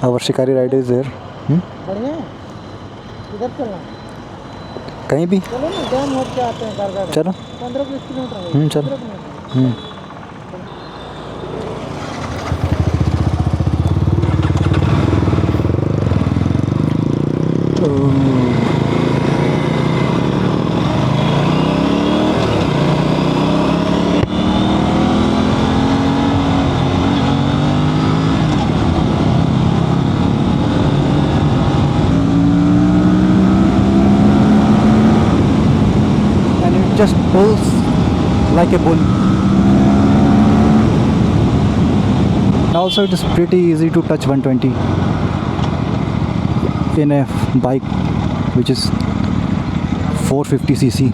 Our शिकारी ride is there. बढ़िया है। इधर चलना, कहीं भी चलो ना, डैम होट के आते हैं गरगा डैम। चलो. 15-20 किलोमीटर है। चलो. 15 kilometre. And it just pulls like a bull. And also it is pretty easy to touch 120 in a bike which is 450cc.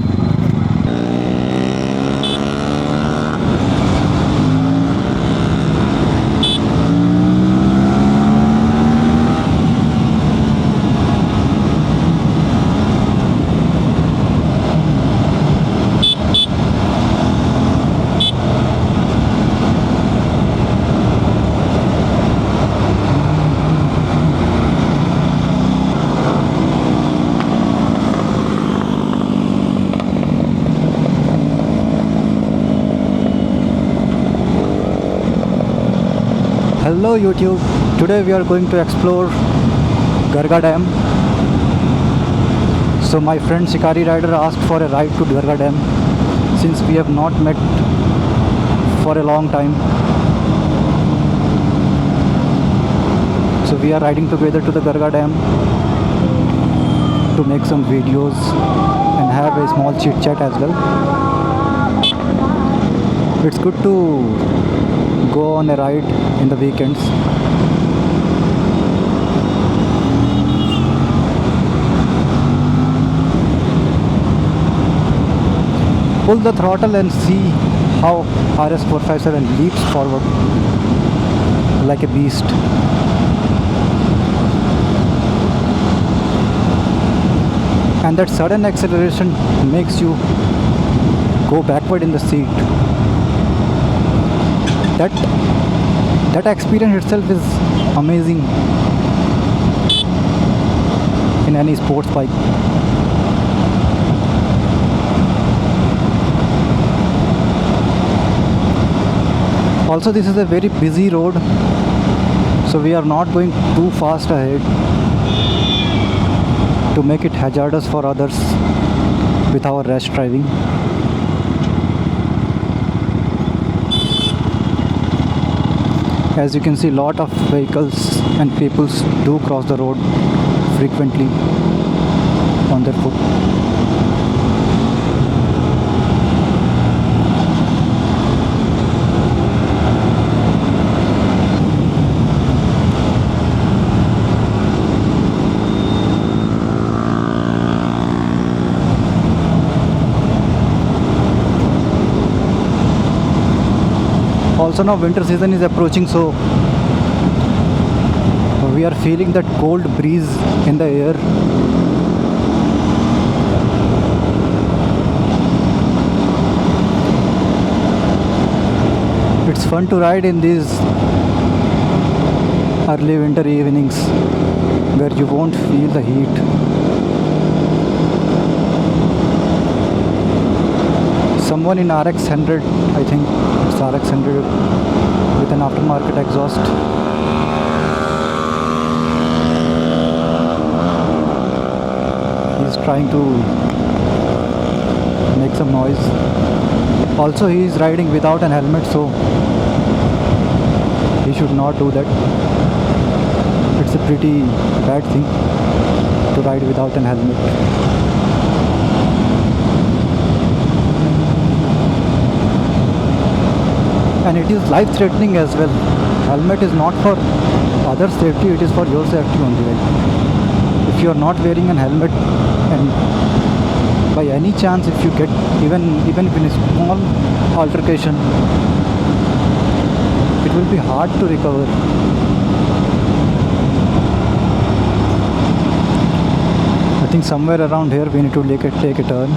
Hello YouTube, today we are going to explore Garga Dam. So my friend Shikari Rider asked for a ride to Garga Dam since we have not met for a long time. So we are riding together to the Garga Dam to make some videos and have a small chit chat as well. It's good to go on a ride in the weekends. Pull the throttle and see how RS457 leaps forward like a beast. And that sudden acceleration makes you go backward in the seat. That experience itself is amazing in any sports bike. Also, this is a very busy road, so we are not going too fast ahead to make it hazardous for others with our rash driving. As you can see, lot of vehicles and people do cross the road frequently on their foot. Also now winter season is approaching, so we are feeling that cold breeze in the air. It's fun to ride in these early winter evenings where you won't feel the heat. Someone in RX 100, I think it's RX 100 with an aftermarket exhaust. He's trying to make some noise. Also, he is riding without an helmet, so he should not do that. It's a pretty bad thing to ride without an helmet. And it is life-threatening as well. Helmet is not for other safety, it is for your safety only. Right? If you are not wearing an helmet and by any chance if you get even if in a small altercation, it will be hard to recover. I think somewhere around here we need to take a turn.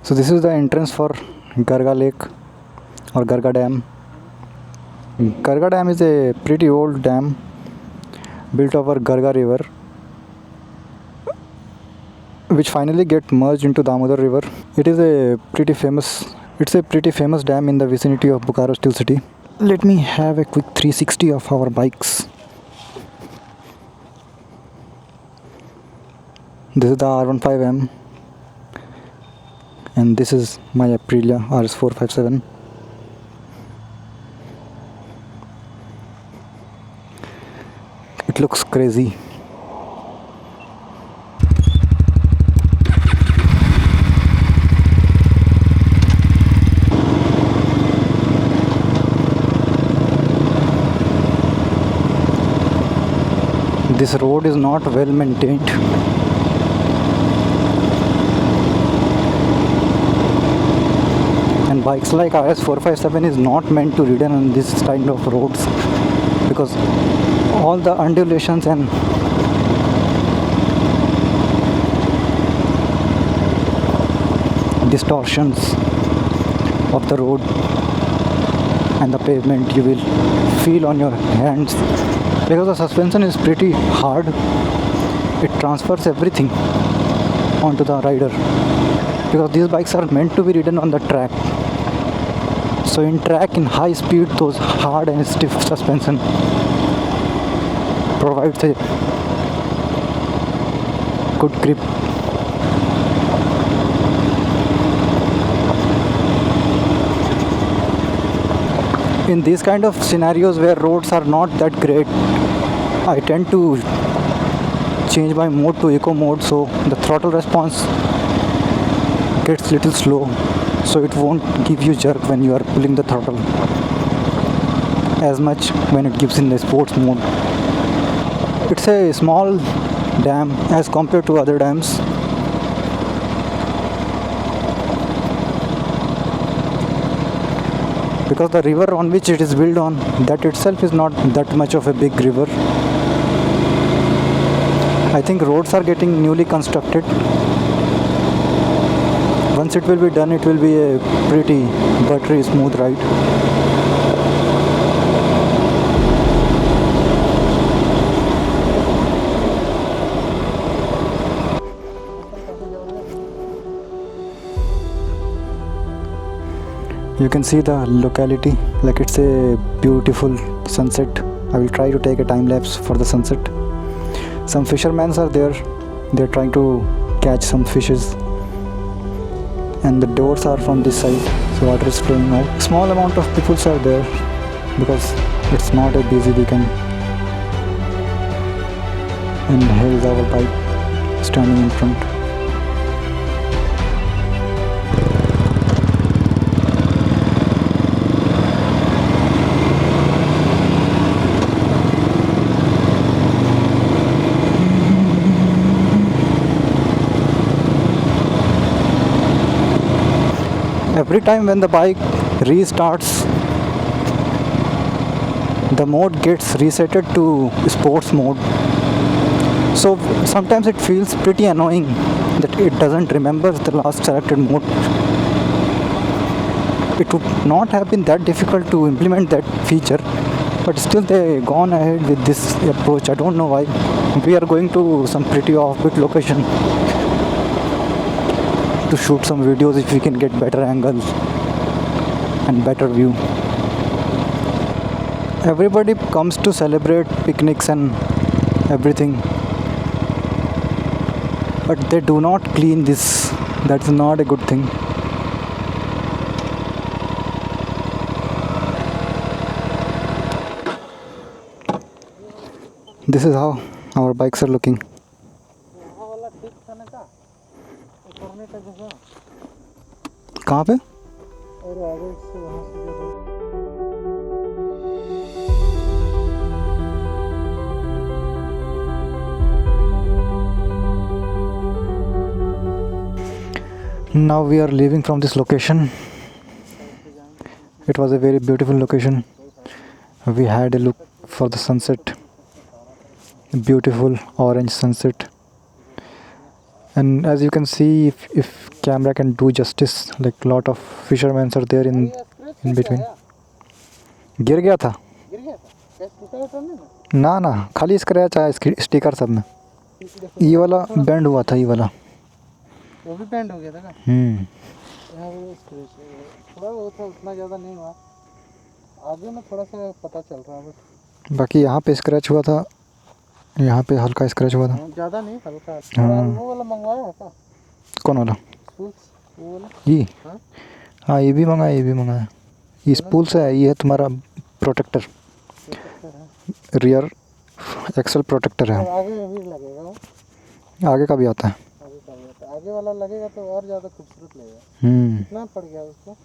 So this is the entrance for Garga Lake or Garga Dam. Garga Dam is a pretty old dam built over Garga River, which finally get merged into Damodar River. It's a pretty famous dam in the vicinity of Bokaro Steel City. Let me have a quick 360 of our bikes. This is the R15M and this is my Aprilia RS457. It looks crazy. This road is not well maintained. And bikes like RS457 is not meant to ridden on this kind of roads because all the undulations and distortions of the road and the pavement you will feel on your hands because the suspension is pretty hard. It transfers everything onto the rider because these bikes are meant to be ridden on the track. So in track, in high speed, those hard and stiff suspension provides a good grip. In these kind of scenarios where roads are not that great, I tend to change my mode to eco mode, so the throttle response gets little slow, so it won't give you jerk when you are pulling the throttle as much when it gives in the sports mode. It's a small dam as compared to other dams. Because the river on which it is built on, that itself is not that much of a big river. I think roads are getting newly constructed. Once it will be done, it will be a pretty buttery smooth ride. You can see the locality, like it's a beautiful sunset. I will try to take a time lapse for the sunset. Some fishermen are there. They're trying to catch some fishes. And the doors are from this side, so water is flowing out. Small amount of people are there because it's not a busy weekend. And here is our bike standing in front. Every time when the bike restarts, the mode gets resetted to sports mode. So sometimes it feels pretty annoying that it doesn't remember the last selected mode. It would not have been that difficult to implement that feature, but still they gone ahead with this approach. I don't know why. We are going to some pretty offbeat location to shoot some videos if we can get better angles and better view. Everybody comes to celebrate picnics and everything, but they do not clean this. That's not a good thing. This is how our bikes are looking. कहाँ पे? और आगे से वहाँ से Now we are leaving from this location. It was a very beautiful location. We had a look for the sunset, beautiful orange sunset. And as you can see, if camera can do justice. Like lot of fishermen are there in between. गिर गया था गिर गया था कैसे टूटा तो नहीं ना ना खाली स्क्रैच आया स्टिकर सब में. ये वाला बैंड हुआ था ये वाला. वो भी बैंड हो गया था क्या यहाँ पे स्क्रैच थोड़ा वो था उतना ज़्यादा नहीं हुआ आगे में थोड़ा सा पता चल रहा है बस. बाकी यहाँ पे स्क्रैच हुआ था. यहाँ पे हल्का स्क्रैच हुआ था. ज़्यादा नहीं हल्का. हाँ. वो वाला मंगवाया है क्या कौन वाला? स्पूल्स वो वाला ये हाँ हाँ ये भी मंगाया ये भी मंगाया. ये स्पूल से है. ये है तुम्हारा प्रोटेक्टर रियर एक्सल प्रोटेक्टर है. आगे भी लगेगा वो आगे का भी आता है. आगे का भी आता है. आगे वाला लगेगा तो और ज़्यादा खूबसूरत लगेगा. कितना पड़ गया उसको?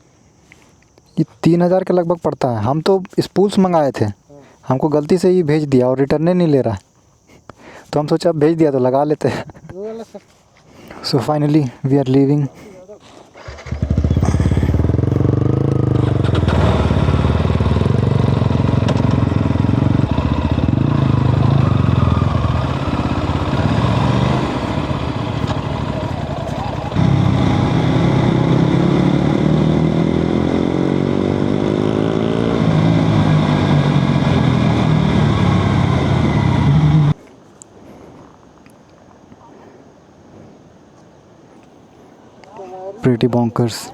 ये 3,000 के लगभग पड़ता है. हम तो स्पूल्स मंगाए थे. हमको गलती से ही भेज दिया और रिटर्न नहीं ले रहा है. तो हम सोचा भेज दिया तो लगा लेते हैं. वो वाला सस्ता. So finally we are leaving. Pretty bonkers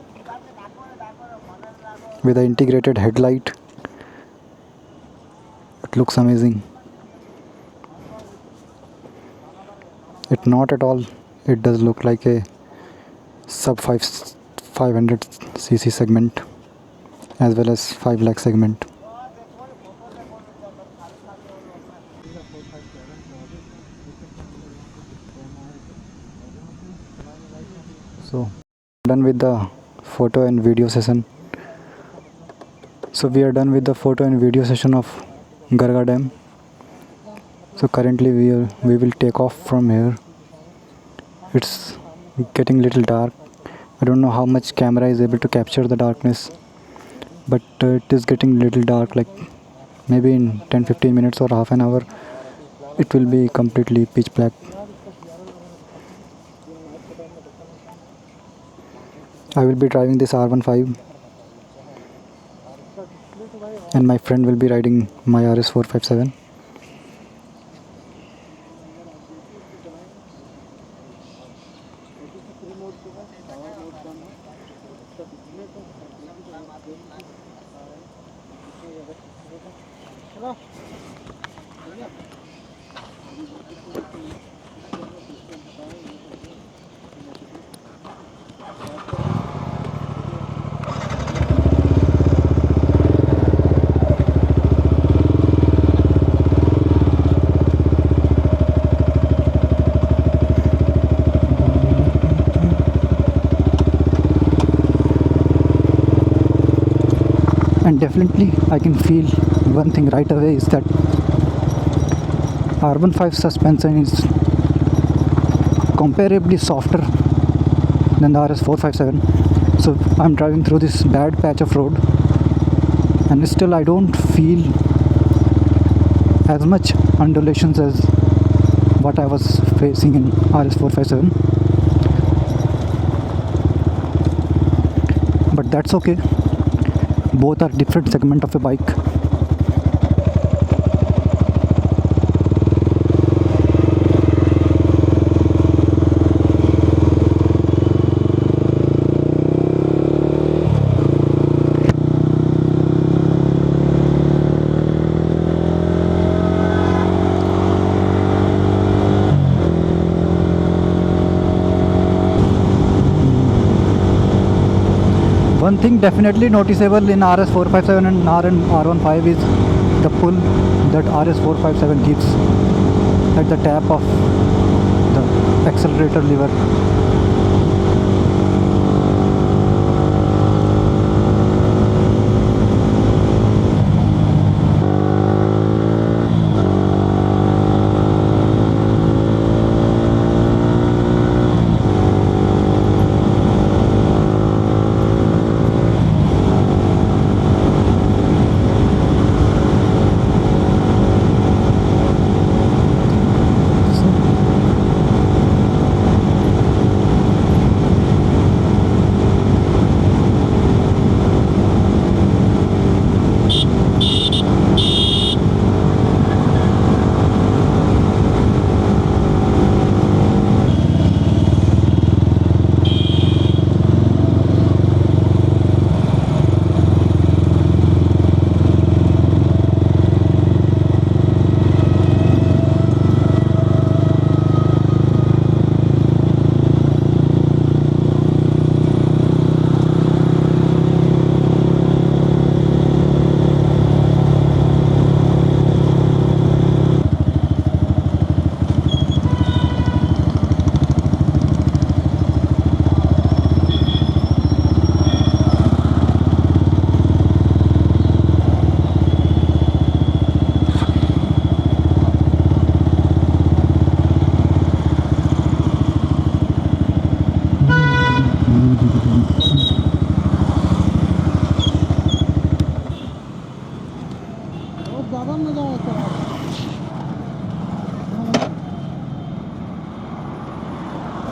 with the integrated headlight. It looks amazing. It not at all. It does look like a sub 500cc segment as well as 5 lakh segment. So done with the photo and video session. So we are done with the photo and video session of Garga Dam. So currently we will take off from here. It's getting little dark. I don't know how much camera is able to capture the darkness, but it is getting little dark. Like maybe in 10-15 minutes or half an hour it will be completely pitch black. I will be driving this R15 and my friend will be riding my RS457. And definitely I can feel one thing right away is that R15 suspension is comparably softer than the RS457. So I'm driving through this bad patch of road and still I don't feel as much undulations as what I was facing in RS457. But that's okay. Both are different segment of a bike. One thing definitely noticeable in RS457 and R15 is the pull that RS457 gives at the tap of the accelerator lever.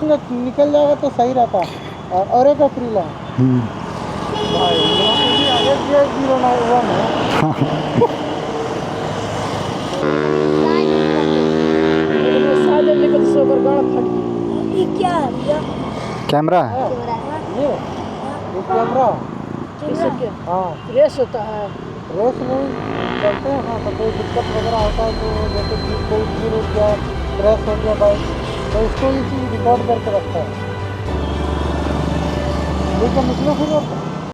में निकल जाएगा तो सही रहता। और एक अप्रैल है भाई, आगे दिया 091 है। कैमरा ये कैमरा हाँ रेस होता है। रेस नहीं चलते हैं ना, तो कोई दिक्कत वगैरह होता है तो जैसे कि कोई गिर उठ गया, क्रैश हो गया बाइक, तो इसको ये चीज़ रिकॉर्ड करके रखता है। ये तो निकलो फिर